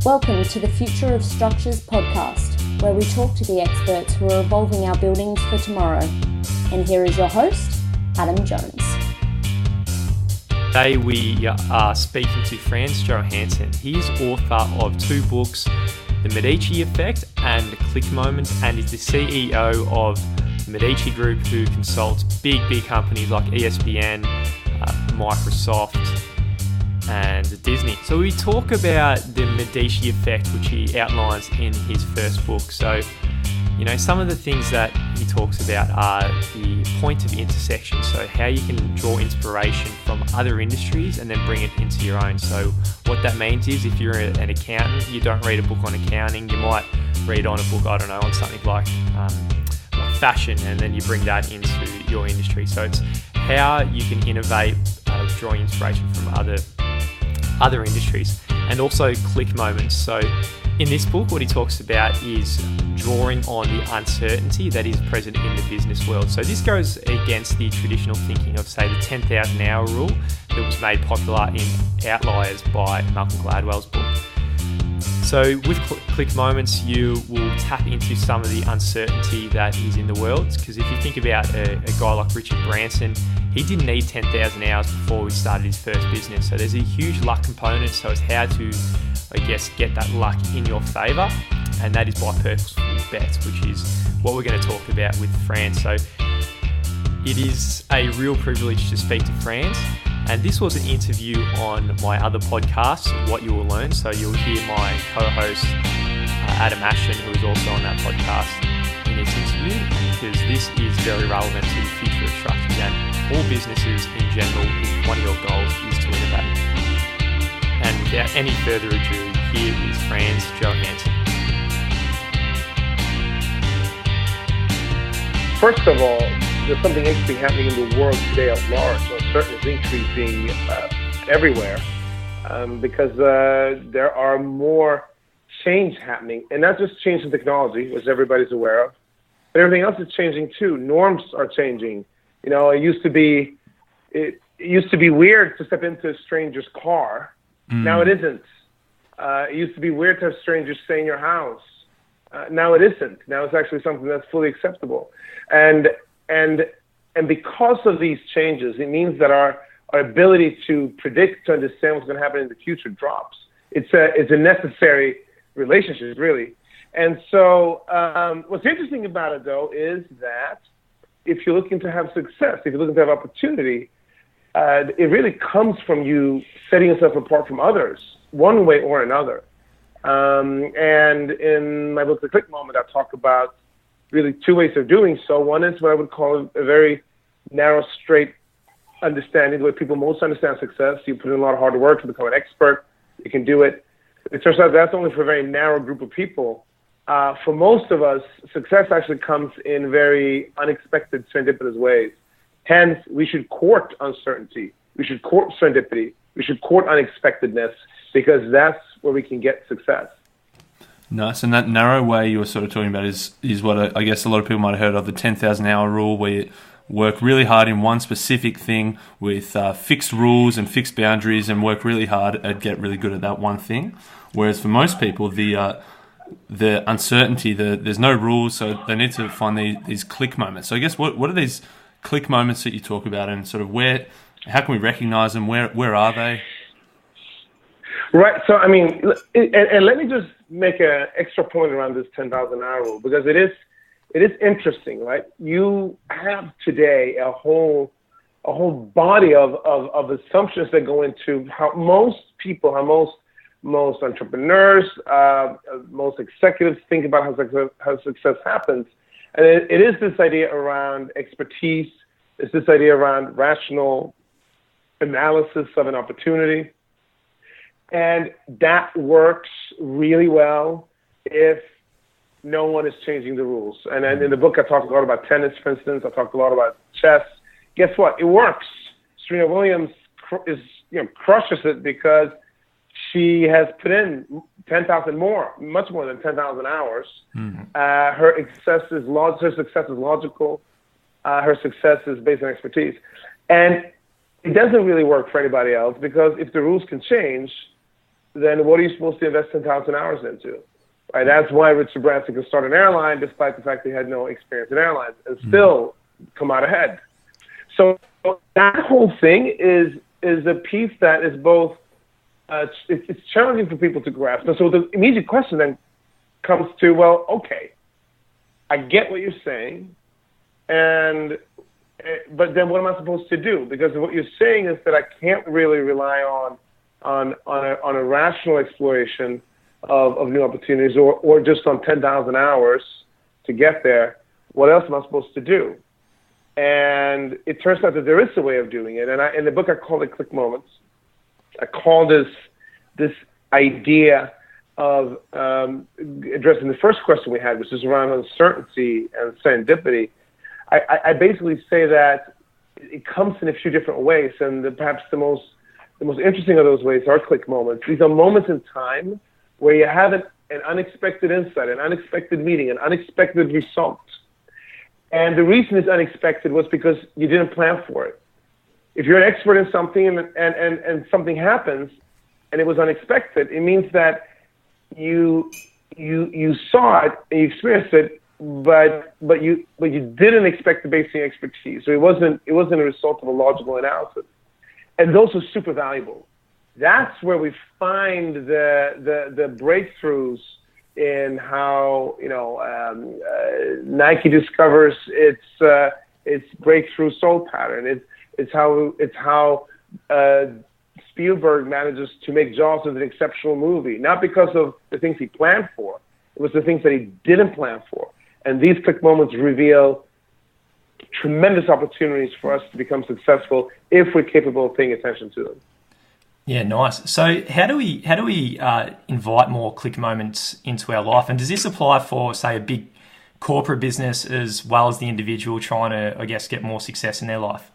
Welcome to the Future of Structures podcast, where we talk to the experts who are evolving our buildings for tomorrow. And here is your host, Adam Jones. Today we are speaking to Frans Johansson. He is author of two books, The Medici Effect and Click Moments, and is the CEO of Medici Group, who consults big companies like ESPN, Microsoft, and Disney. So we talk about the Medici Effect, which he outlines in his first book. So, some of the things that he talks about are the point of intersection. So how you can draw inspiration from other industries and then bring it into your own. So what that means is if you're an accountant, you don't read a book on accounting, you might read on a book, on something like fashion, and then you bring that into your industry. So it's how you can innovate, drawing inspiration from other industries, and also click moments. So in this book, what he talks about is drawing on the uncertainty that is present in the business world. So this goes against the traditional thinking of, say, the 10,000 hour rule that was made popular in Outliers by Malcolm Gladwell's book. So with click moments, you will tap into some of the uncertainty that is in the world. Because if you think about a guy like Richard Branson, he didn't need 10,000 hours before he started his first business. So there's a huge luck component. So it's how to, get that luck in your favour. And that is by purposeful bets, which is what we're going to talk about with Frans. So it is a real privilege to speak to Frans. And this was an interview on my other podcast, What You Will Learn. So you'll hear my co-host, Adam Ashton, who is also on that podcast, in this interview, because this is very relevant to the future of structures and all businesses in general, if one of your goals is to innovate. And without any further ado, here is Frans Johansson. First of all, there's something interesting happening in the world today at large. Uncertainty is increasing everywhere because there are more change happening, and not just change in technology, which everybody's aware of, but everything else is changing too. Norms are changing. It used to be weird to step into a stranger's car. Now it isn't. It used to be weird to have strangers stay in your house. Now it isn't. Now it's actually something that's fully acceptable. And because of these changes, it means that our ability to predict, to understand what's going to happen in the future drops. It's a necessary relationship, really. And so what's interesting about it, though, is that if you're looking to have success, if you're looking to have opportunity, it really comes from you setting yourself apart from others, one way or another. And in my book, The Click Moment, I talk about really two ways of doing so. One is what I would call a very narrow, straight understanding, the way people most understand success. You put in a lot of hard work to become an expert. You can do it. It turns out that's only for a very narrow group of people. For most of us, success actually comes in very unexpected, serendipitous ways. Hence, we should court uncertainty. We should court serendipity. We should court unexpectedness, because that's where we can get success. Nice. And that narrow way you were sort of talking about is what I guess a lot of people might have heard of, the 10,000 hour rule, where you work really hard in one specific thing with fixed rules and fixed boundaries, and work really hard and get really good at that one thing. Whereas for most people, the uncertainty, there's no rules, so they need to find these click moments. So I guess what are these click moments that you talk about, and sort of how can we recognize them? Where are they? Right. So, and let me just make an extra point around this 10,000 hour rule, because it is interesting, right? You have today a whole body of assumptions that go into how most people, most entrepreneurs, most executives think about how success happens. And it is this idea around expertise. It's this idea around rational analysis of an opportunity. And that works really well if no one is changing the rules. And in the book, I talk a lot about tennis, for instance. I talk a lot about chess. Guess what? It works. Serena Williams crushes it because she has put in 10,000 much more than 10,000 hours. Her success is logical. Her success is based on expertise. And it doesn't really work for anybody else, because if the rules can change, then what are you supposed to invest 10,000 hours into? Right? That's why Richard Branson could start an airline despite the fact that he had no experience in airlines and still come out ahead. So that whole thing is a piece that is both it's challenging for people to grasp. And so the immediate question then comes to, well, okay, I get what you're saying, but then what am I supposed to do? Because what you're saying is that I can't really rely on a rational exploration of new opportunities or just on 10,000 hours to get there. What else am I supposed to do? And it turns out that there is a way of doing it. And in the book, I call it click moments. I call this idea of addressing the first question we had, which is around uncertainty and serendipity. I basically say that it comes in a few different ways, and perhaps the most interesting of those ways are click moments. These are moments in time where you have an unexpected insight, an unexpected meeting, an unexpected result. And the reason it's unexpected was because you didn't plan for it. If you're an expert in something and something happens and it was unexpected, it means that you saw it and you experienced it, but you didn't expect the basic expertise. So it wasn't a result of a logical analysis. And those are super valuable. That's where we find the breakthroughs in how Nike discovers its breakthrough soul pattern. It's how Spielberg manages to make Jaws into an exceptional movie, not because of the things he planned for. It was the things that he didn't plan for. And these click moments reveal tremendous opportunities for us to become successful if we're capable of paying attention to them. Yeah, nice. So how do we invite more click moments into our life? And does this apply for, say, a big corporate business as well as the individual trying to, I guess, get more success in their life?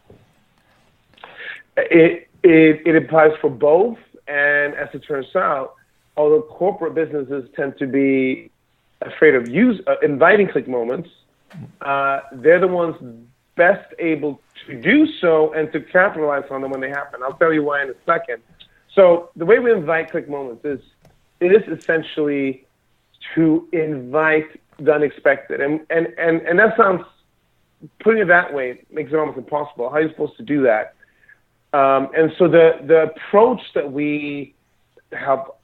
It applies for both. And as it turns out, although corporate businesses tend to be afraid of inviting click moments, they're the ones best able to do so and to capitalize on them when they happen. I'll tell you why in a second. So the way we invite click moments is essentially to invite the unexpected. And that sounds, putting it that way, makes it almost impossible. How are you supposed to do that? And so the approach that we help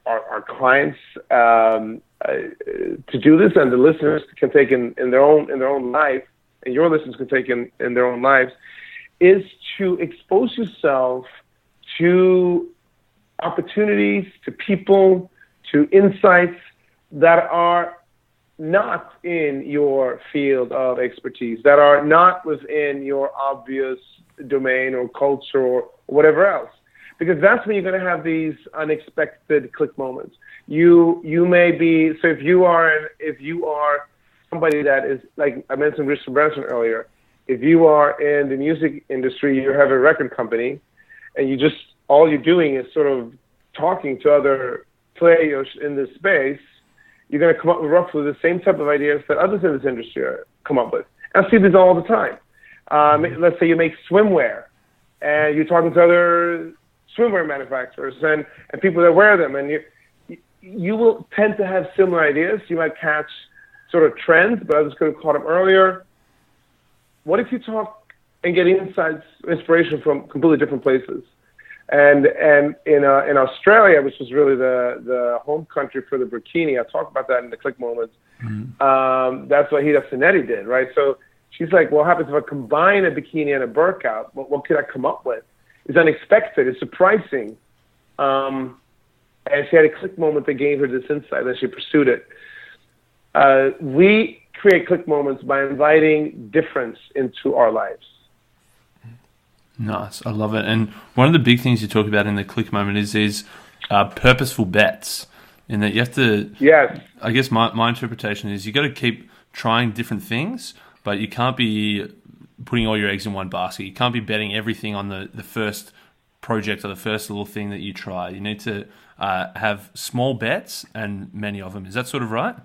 our clients to do this, and the listeners can take in their own life, and your listeners can take in their own lives, is to expose yourself to opportunities, to people, to insights that are not in your field of expertise, that are not within your obvious domain or culture or whatever else. Because that's when you're going to have these unexpected click moments. You may be, so if you are somebody that is, like I mentioned Richard Branson earlier, if you are in the music industry, you have a record company, and all you're doing is sort of talking to other players in this space, you're going to come up with roughly the same type of ideas that others in this industry come up with. And I see this all the time. Let's say you make swimwear, and you're talking to other swimwear manufacturers and people that wear them, and you will tend to have similar ideas. You might catch sort of trends, but others could have caught them earlier. What if you talk and get insights, inspiration from completely different places? And in Australia, which was really the home country for the bikini, I talk about that in the click moments. Mm-hmm. That's what Hida Finetti did, right? So she's like, what happens if I combine a bikini and a burqa? What could I come up with? It's unexpected. It's surprising. And she had a click moment that gave her this insight, and she pursued it. We create click moments by inviting difference into our lives. Nice. I love it. And one of the big things you talk about in the click moment is purposeful bets, in that you have to... Yes. I guess my interpretation is you got to keep trying different things, but you can't be putting all your eggs in one basket. You can't be betting everything on the first project or the first little thing that you try. You need to have small bets and many of them. Is that sort of right?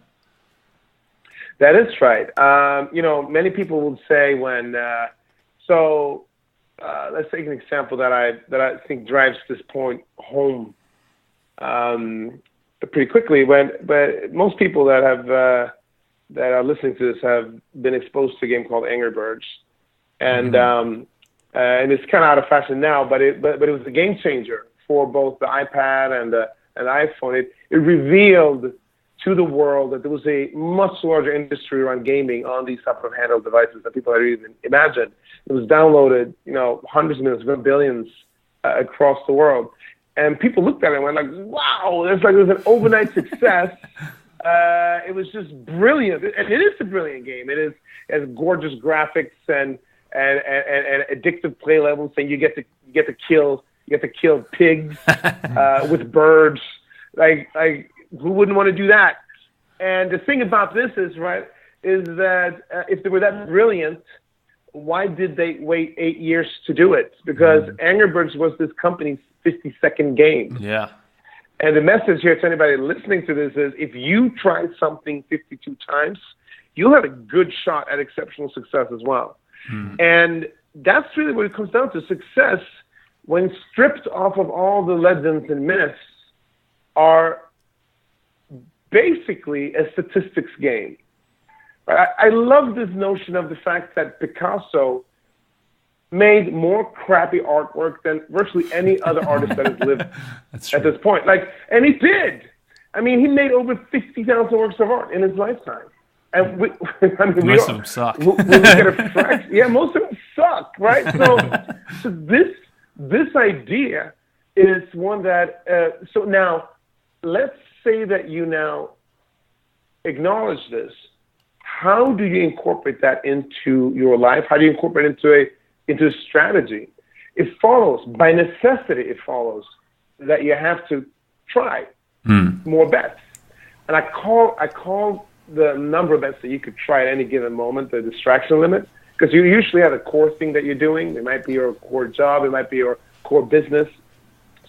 That is right. Many people will say when... let's take an example that I think drives this point home pretty quickly. But most people that are listening to this have been exposed to a game called Angry Birds, and it's kind of out of fashion now. But it was a game changer for both the iPad and the iPhone. It revealed to the world that there was a much larger industry around gaming on these type of handheld devices than people had even imagined. It was downloaded, hundreds of millions, billions across the world. And people looked at it and went like, wow, it was an overnight success. It was just brilliant. And it is a brilliant game. It has gorgeous graphics and addictive play levels, and you get to kill pigs with birds. Like who wouldn't want to do that? And the thing about this is that if they were that brilliant, why did they wait 8 years to do it? Because Angry Birds was this company's 50-second game. Yeah. And the message here to anybody listening to this is, if you try something 52 times, you'll have a good shot at exceptional success as well. And that's really what it comes down to. Success, when stripped off of all the legends and myths, are basically a statistics game. I love this notion of the fact that Picasso made more crappy artwork than virtually any other artist that has lived at this point. And he did. I mean, he made over 50,000 works of art in his lifetime. And most of them suck. Most of them suck, right? So this idea is one that. So now, let's say that you now acknowledge this. How do you incorporate that into your life? How do you incorporate it into a strategy? It follows, by necessity, it follows that you have to try more bets. And I call the number of bets that you could try at any given moment the distraction limit, because you usually have a core thing that you're doing. It might be your core job. It might be your core business.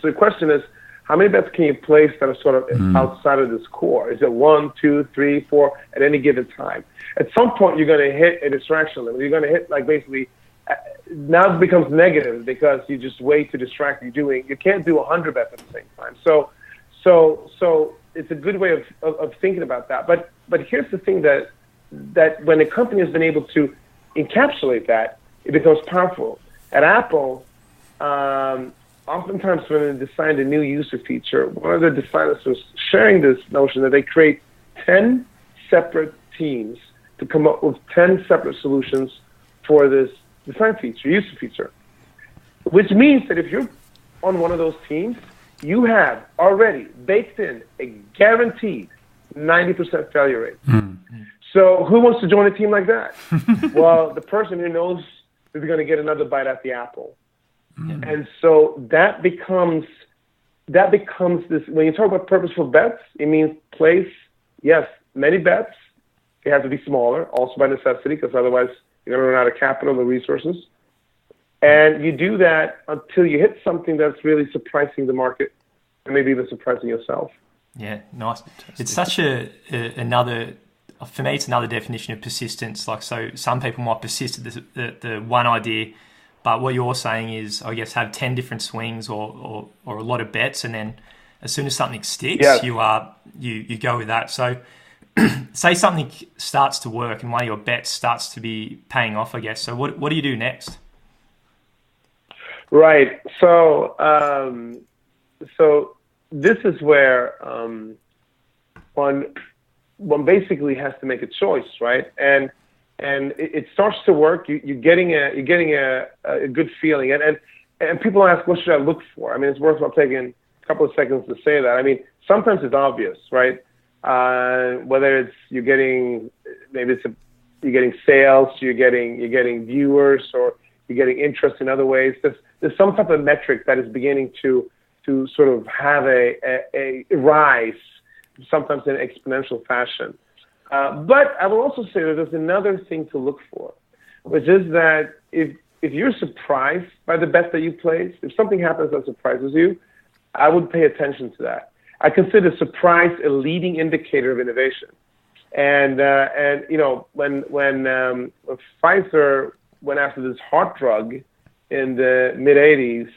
So the question is, how many bets can you place that are sort of outside of this core? Is it 1, 2, 3, 4 at any given time? At some point, you're going to hit a distraction limit. You're going to hit basically now it becomes negative because you just way to distract you doing. You can't do 100 bets at the same time. So it's a good way of thinking about that. But here's the thing that when a company has been able to encapsulate that, it becomes powerful. At Apple, oftentimes when they designed a new user feature, one of the designers was sharing this notion that they create 10 separate teams to come up with 10 separate solutions for this design feature, user feature. Which means that if you're on one of those teams, you have already baked in a guaranteed 90% failure rate. So who wants to join a team like that? Well, the person who knows is going to get another bite at the apple. And so that becomes this, when you talk about purposeful bets, it means place, yes, many bets. They have to be smaller, also by necessity, because otherwise you're going to run out of capital or resources. And you do that until you hit something that's really surprising the market and maybe even surprising yourself. Yeah, nice. It's such another, for me, it's another definition of persistence. So some people might persist at the one idea, but what you're saying is, I guess, have 10 different swings or a lot of bets, and then as soon as something sticks, you go with that. So say something starts to work and one of your bets starts to be paying off, I guess. So what do you do next? Right. So this is where one basically has to make a choice, right? And it starts to work. You're getting a good feeling, and people ask, what should I look for? I mean, it's worthwhile taking a couple of seconds to say that. I mean, sometimes it's obvious, right? Whether it's you're getting sales, you're getting viewers, or you're getting interest in other ways. There's some type of metric that is beginning to sort of have a rise, sometimes in an exponential fashion. But I will also say that there's another thing to look for, which is that if you're surprised by the bet that you place, if something happens that surprises you, I would pay attention to that. I consider surprise a leading indicator of innovation. And when Pfizer went after this heart drug in the mid-'80s,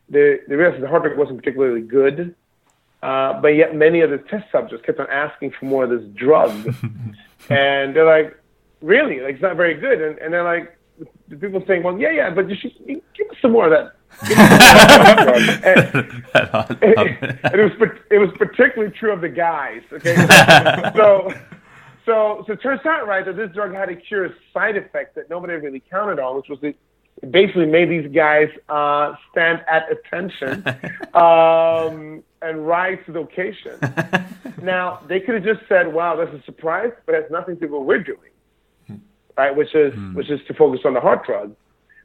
they realized the heart drug wasn't particularly good. but yet many of the test subjects kept on asking for more of this drug. And they're like, really? Like, it's not very good. And they're like, the people saying, well, yeah, but you give us some more of that. And it was particularly true of the guys. Okay, so it turns out, right, that this drug had a curious side effect that nobody really counted on, which was it basically made these guys stand at attention and rise to the occasion. Now, they could have just said, wow, that's a surprise, but it has nothing to do with what we're doing, right, which is to focus on the heart drug.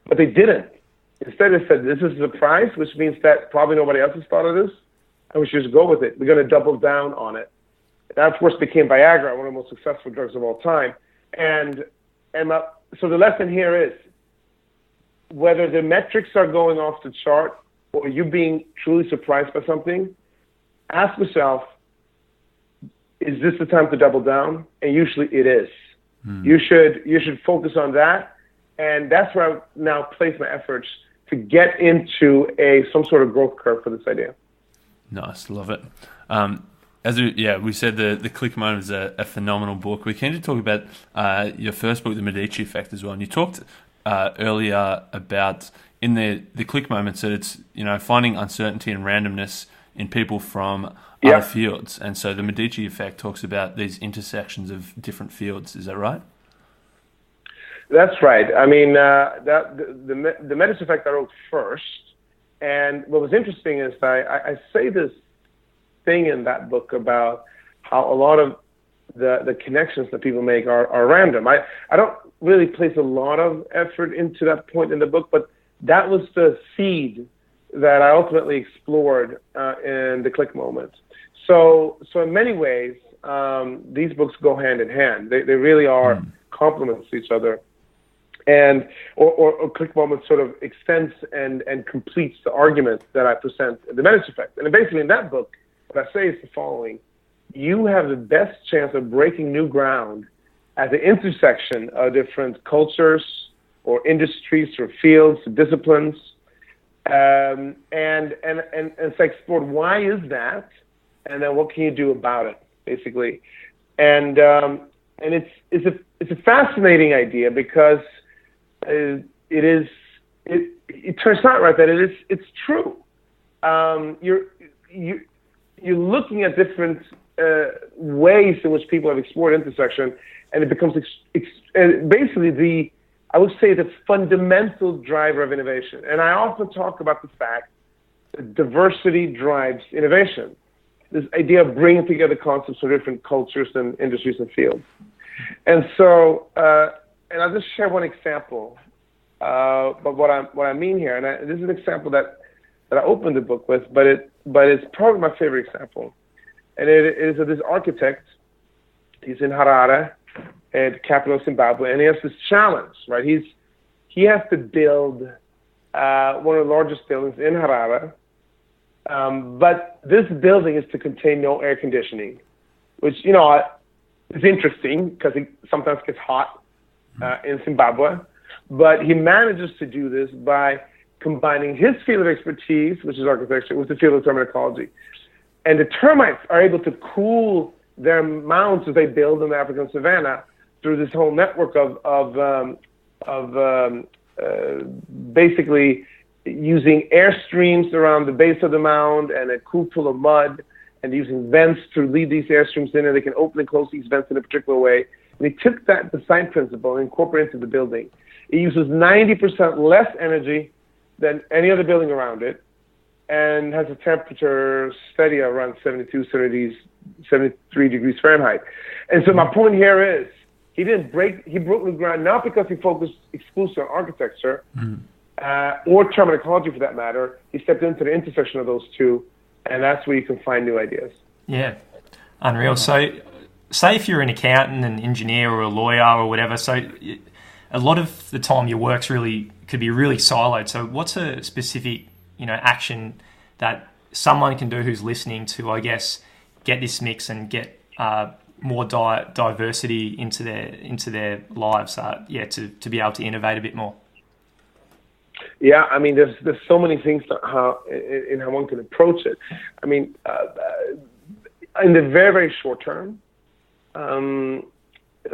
But they didn't. Instead, they said, this is a surprise, which means that probably nobody else has thought of this, and we should just go with it. We're going to double down on it. That, of course, became Viagra, one of the most successful drugs of all time. So the lesson here is, whether the metrics are going off the chart or you being truly surprised by something, ask yourself, is this the time to double down? And usually it is. You should focus on that. And that's where I now place my efforts to get into some sort of growth curve for this idea. Nice, love it. We said the Click Moment is a phenomenal book. We came to talk about your first book, The Medici Effect, as well. And you talked earlier about in the Click Moments that it's finding uncertainty and randomness in people from other fields. And so the Medici Effect talks about these intersections of different fields. Is that right? That's right. I mean, the Medici Effect I wrote first. And what was interesting is I say this thing in that book about how a lot of the connections that people make are random. I don't really place a lot of effort into that point in the book, but that was the seed that I ultimately explored in the Click Moment. So in many ways, these books go hand in hand. They really are complements to each other. And or Click Moment sort of extends and completes the argument that I present in the Medici Effect. And basically in that book, what I say is the following: you have the best chance of breaking new ground at the intersection of different cultures or industries or fields or disciplines. And it's explored, why is that? And then what can you do about it, basically? And it's a fascinating idea because it turns out, right, that it's true. You're looking at different ways in which people have explored intersection, and it becomes basically I would say the fundamental driver of innovation. And I often talk about the fact that diversity drives innovation. This idea of bringing together concepts from different cultures and industries and fields. And so, and I'll just share one example. But what I mean here, and this is an example that I opened the book with, but it's probably my favorite example. And it is of this architect. He's in Harare, at the capital of Zimbabwe, and he has this challenge, right? He has to build one of the largest buildings in Harare, but this building is to contain no air conditioning, which is interesting because it sometimes gets hot in Zimbabwe. But he manages to do this by combining his field of expertise, which is architecture, with the field of terminal ecology. And the termites are able to cool their mounds that they build in the African savanna through this whole network of basically using airstreams around the base of the mound and a cool pool of mud, and using vents to lead these airstreams in, and they can open and close these vents in a particular way. And he took that design principle and incorporated it into the building. It uses 90% less energy than any other building around it, and has a temperature steady around 73 degrees Fahrenheit. And so my point here is, he broke new ground, not because he focused exclusively on architecture or terminal ecology for that matter. He stepped into the intersection of those two, and that's where you can find new ideas. Yeah, unreal. So say if you're an accountant, an engineer, or a lawyer or whatever, so a lot of the time your work's could be really siloed. So what's a specific action that someone can do who's listening to, I guess, get this mix and get more diversity into their lives, to be able to innovate a bit more? Yeah, I mean, there's so many things in how one can approach it. I mean, In the very, very short term,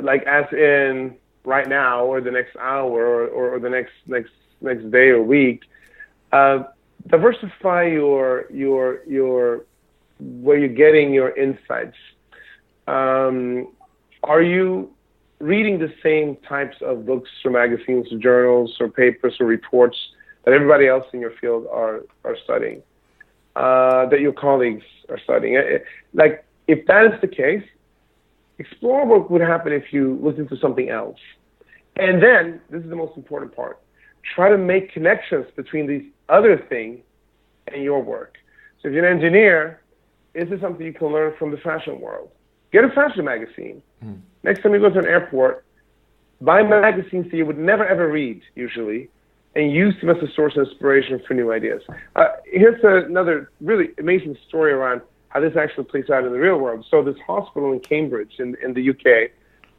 like as in right now or the next hour or the next day or week, diversify your where you're getting your insights. Are you reading the same types of books or magazines or journals or papers or reports that everybody else in your field are studying, that your colleagues are studying? Like, if that is the case, explore what would happen if you listen to something else. And then, this is the most important part, try to make connections between these other things and your work. So if you're an engineer, is this something you can learn from the fashion world? Get a fashion magazine. Next time you go to an airport, buy magazines that you would never ever read usually, and use them as a source of inspiration for new ideas. Here's another really amazing story around how this actually plays out in the real world. So this hospital in Cambridge in the UK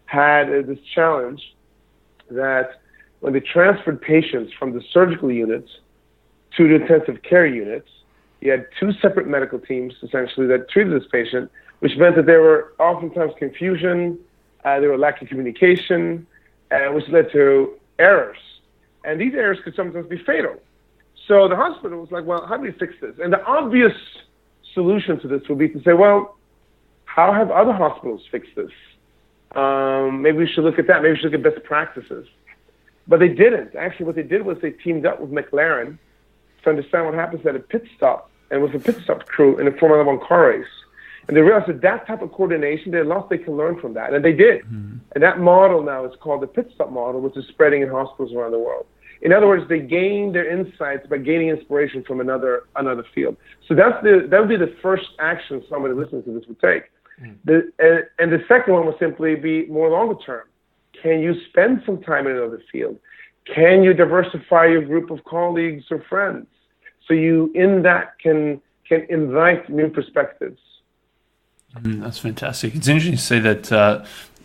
had this challenge that when they transferred patients from the surgical units to the intensive care units, you had two separate medical teams essentially that treated this patient, which meant that there were oftentimes confusion, there were lack of communication, which led to errors. And these errors could sometimes be fatal. So the hospital was like, well, how do we fix this? And the obvious solution to this would be to say, well, how have other hospitals fixed this? Maybe we should look at that. Maybe we should look at best practices. But they didn't. Actually, what they did was they teamed up with McLaren to understand what happens at a pit stop, and with a pit stop crew in a Formula One car race. And they realized that that type of coordination, there's lots they can learn from that. And they did. And that model now is called the pit stop model, which is spreading in hospitals around the world. In other words, they gain their insights by gaining inspiration from another field. So that would be the first action somebody listening to this would take. And the second one would simply be more longer term. Can you spend some time in another field? Can you diversify your group of colleagues or friends? So you, in that, can invite new perspectives. That's fantastic. It's interesting to see that,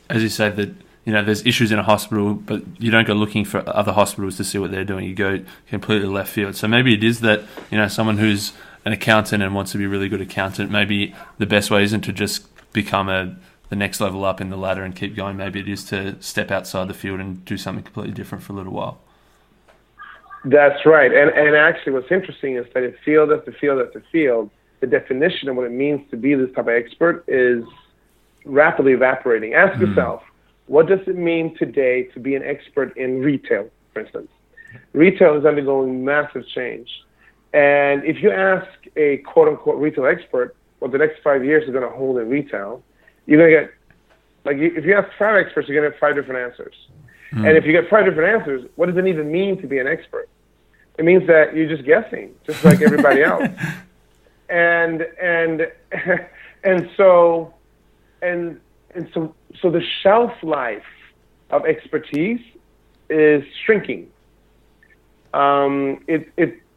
as you say, that there's issues in a hospital, but you don't go looking for other hospitals to see what they're doing. You go completely left field. So maybe it is that someone who's an accountant and wants to be a really good accountant, maybe the best way isn't to just become the next level up in the ladder and keep going. Maybe it is to step outside the field and do something completely different for a little while. That's right. And actually what's interesting is that in field after field after field, the definition of what it means to be this type of expert is rapidly evaporating. Ask yourself, what does it mean today to be an expert in retail, for instance? Retail is undergoing massive change. And if you ask a quote-unquote retail expert what the next 5 years is going to hold in retail, you're going to get, if you ask 5 experts, you're going to have 5 different answers. And if you get 5 different answers, what does it even mean to be an expert? It means that you're just guessing, just like everybody else. So the shelf life of expertise is shrinking. It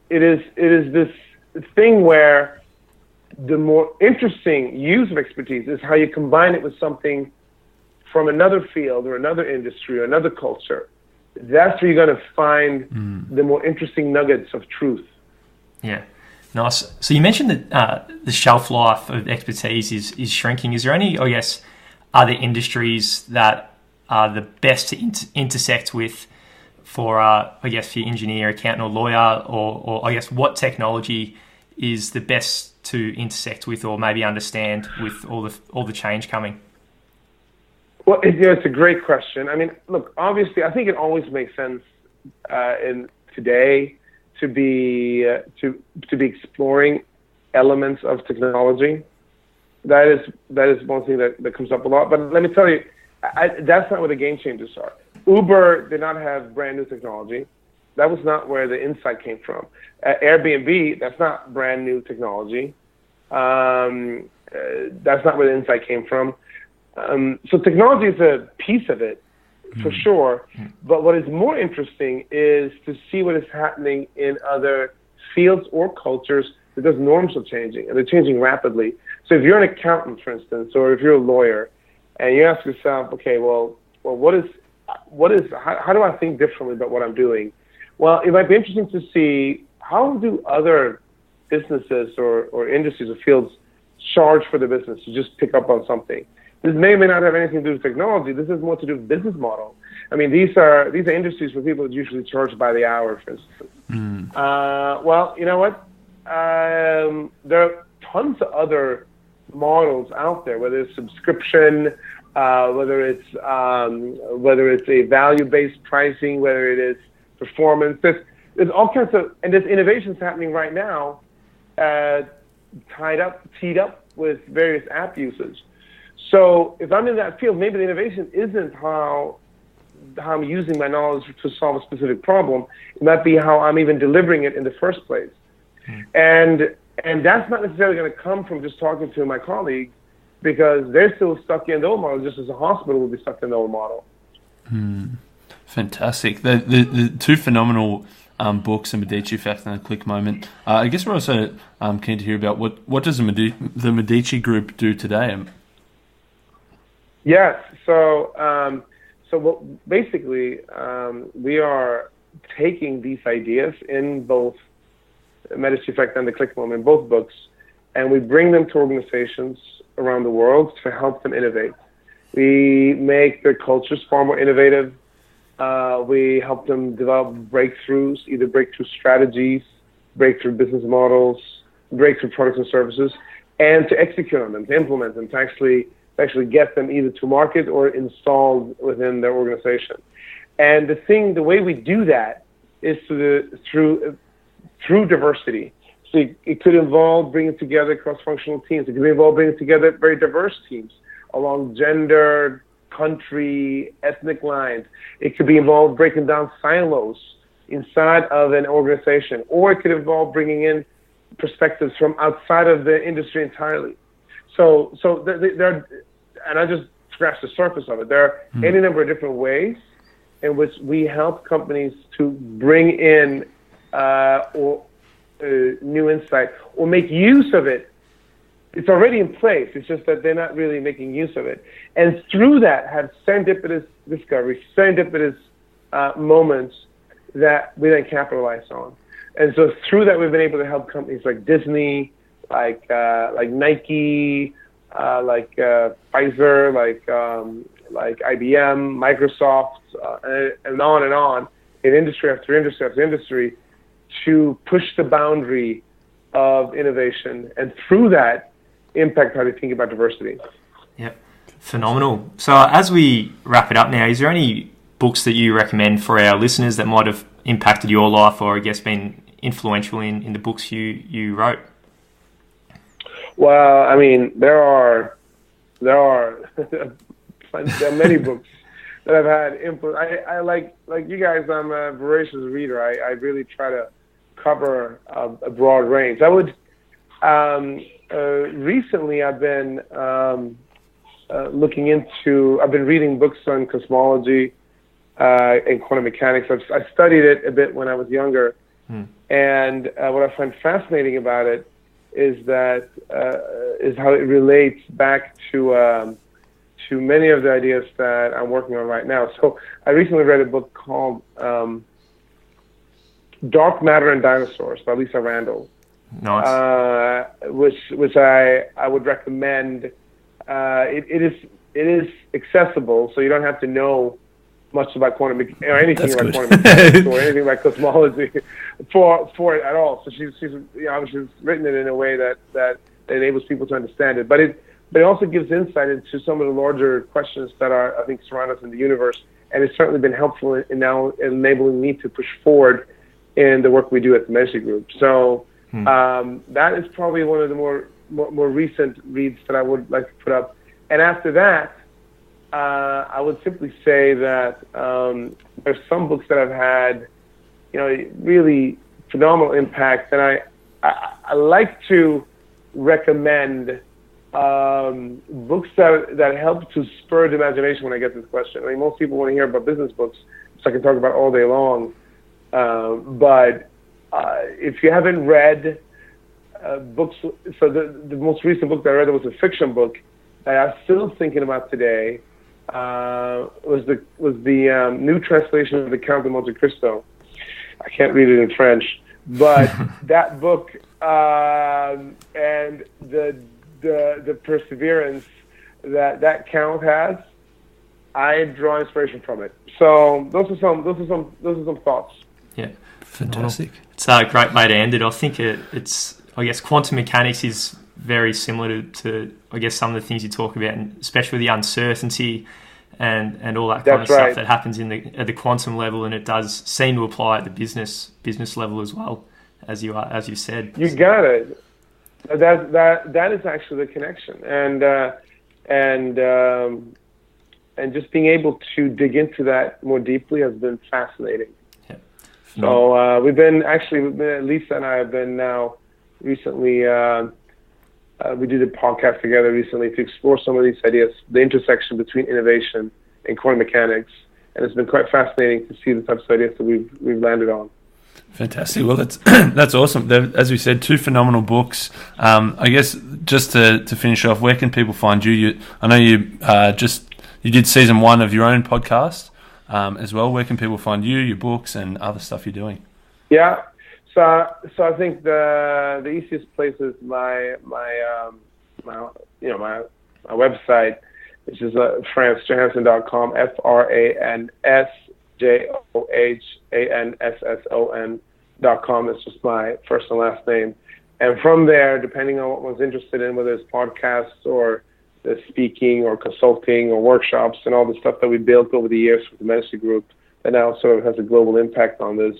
is this thing where the more interesting use of expertise is how you combine it with something from another field or another industry or another culture. That's where you're going to find the more interesting nuggets of truth. Yeah. Nice. So you mentioned that the shelf life of expertise is shrinking. Is there any, I guess, other industries that are the best to intersect with for, I guess, for your engineer, accountant, or lawyer, or I guess what technology is the best to intersect with, or maybe understand with all the change coming? Well, it's a great question. I mean, look, obviously, I think it always makes sense in today to be exploring elements of technology. That is one thing that comes up a lot. But let me tell you, that's not where the game changers are. Uber did not have brand new technology. That was not where the insight came from. Airbnb, that's not brand new technology. That's not where the insight came from. So technology is a piece of it, for sure. But what is more interesting is to see what is happening in other fields or cultures, because norms are changing, and they're changing rapidly. So if you're an accountant, for instance, or if you're a lawyer, and you ask yourself, okay, well, how do I think differently about what I'm doing? Well, it might be interesting to see how do other businesses or industries or fields charge for the business. You just pick up on something. This may or may not have anything to do with technology. This is more to do with business model. I mean, these are industries where people usually charge by the hour, for instance. Well, you know what? There are tons of other models out there, whether it's subscription, whether it's a value-based pricing, whether it is performance. There's all kinds of, and there's innovations happening right now, teed up with various app usage. So if I'm in that field, maybe the innovation isn't how I'm using my knowledge to solve a specific problem. It might be how I'm even delivering it in the first place. And that's not necessarily going to come from just talking to my colleagues, because they're still stuck in the old model, just as a hospital will be stuck in the old model. Fantastic. The two phenomenal books, The Medici Effect and The Click Moment. I guess we're also keen to hear about what does the Medici Group do today? Yes. So basically, we are taking these ideas in both Medici Effect and The Click Moment, both books, and we bring them to organizations around the world to help them innovate. We make their cultures far more innovative. We help them develop breakthroughs, either breakthrough strategies, breakthrough business models, breakthrough products and services, and to execute on them, to implement them, to actually get them either to market or installed within their organization. And the way we do that is through diversity. So it could involve bringing together cross-functional teams. It could involve bringing together very diverse teams along gender, country, ethnic lines. It could be involved breaking down silos inside of an organization, or it could involve bringing in perspectives from outside of the industry entirely. So there are, and I just scratched the surface of it. There are any number of different ways in which we help companies to bring in new insight or make use of it. It's already in place. It's just that they're not really making use of it. And through that have serendipitous discoveries, serendipitous moments that we then capitalize on. And so through that, we've been able to help companies like Disney, like Nike, like Pfizer, like IBM, Microsoft, and on, in industry after industry after industry, to push the boundary of innovation, and through that, impact how they think about diversity. Yep, phenomenal. So as we wrap it up now, is there any books that you recommend for our listeners that might have impacted your life, or I guess been influential in the books you wrote? Well, I mean, there are many books that I've had influence. I like you guys, I'm a voracious reader. I really try to cover a broad range. I would recently I've been I've been reading books on cosmology and quantum mechanics. I studied it a bit when I was younger, and what I find fascinating about it is that is how it relates back to many of the ideas that I'm working on right now. So I recently read a book called Dark Matter and Dinosaurs by Lisa Randall. Nice. Which I would recommend. It is accessible, so you don't have to know much about quantum or anything about quantum mechanics or anything about cosmology for it at all. So she's written it in a way that enables people to understand it. But it also gives insight into some of the larger questions that I think surround us in the universe, and it's certainly been helpful in now enabling me to push forward in the work we do at the Medici Group. So that is probably one of the more recent reads that I would like to put up. And after that, I would simply say that there's some books that have had, really phenomenal impact, and I like to recommend books that help to spur the imagination when I get this question. I mean, most people want to hear about business books, so I can talk about all day long. But if you haven't read books, so the most recent book that I read was a fiction book that I'm still thinking about today. Was the new translation of the Count of Monte Cristo. I can't read it in French, but that book and the the perseverance that count has, I draw inspiration from it. So those are some thoughts. Yeah, Fantastic. It's a great way to end it. I think it's I guess quantum mechanics is very similar to I guess some of the things you talk about, and especially the uncertainty and all that kind of stuff that happens at the quantum level, and it does seem to apply at the business level as well, as you said. You got it. That is actually the connection, and just being able to dig into that more deeply has been fascinating. Yeah. So Lisa and I have been now recently. We did a podcast together recently to explore some of these ideas, the intersection between innovation and quantum mechanics, and it's been quite fascinating to see the types of ideas that we've landed on. Fantastic. Well, that's awesome. As we said, 2 phenomenal books. I guess just to finish off, where can people find you? I know you did season 1 of your own podcast as well. Where can people find you, your books, and other stuff you're doing? Yeah. So I think the easiest place is my website, which is fransjohansson.com, FransJohansson.com. It's just my first and last name. And from there, depending on what one's interested in, whether it's podcasts or the speaking or consulting or workshops and all the stuff that we built over the years with the Medici Group that now sort of has a global impact on this.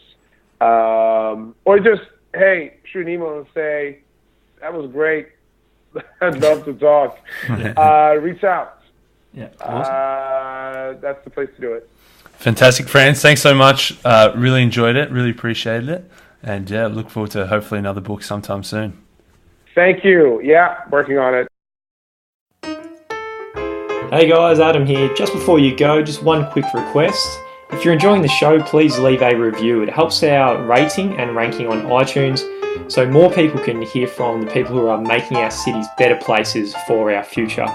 Or just, hey, shoot an email and say, that was great. I'd love to talk. Reach out. Yeah, awesome. That's the place to do it. Fantastic, Frans. Thanks so much. Really enjoyed it. Really appreciated it. And yeah, look forward to hopefully another book sometime soon. Thank you. Yeah, working on it. Hey guys, Adam here. Just before you go, just one quick request. If you're enjoying the show, please leave a review. It helps our rating and ranking on iTunes so more people can hear from the people who are making our cities better places for our future.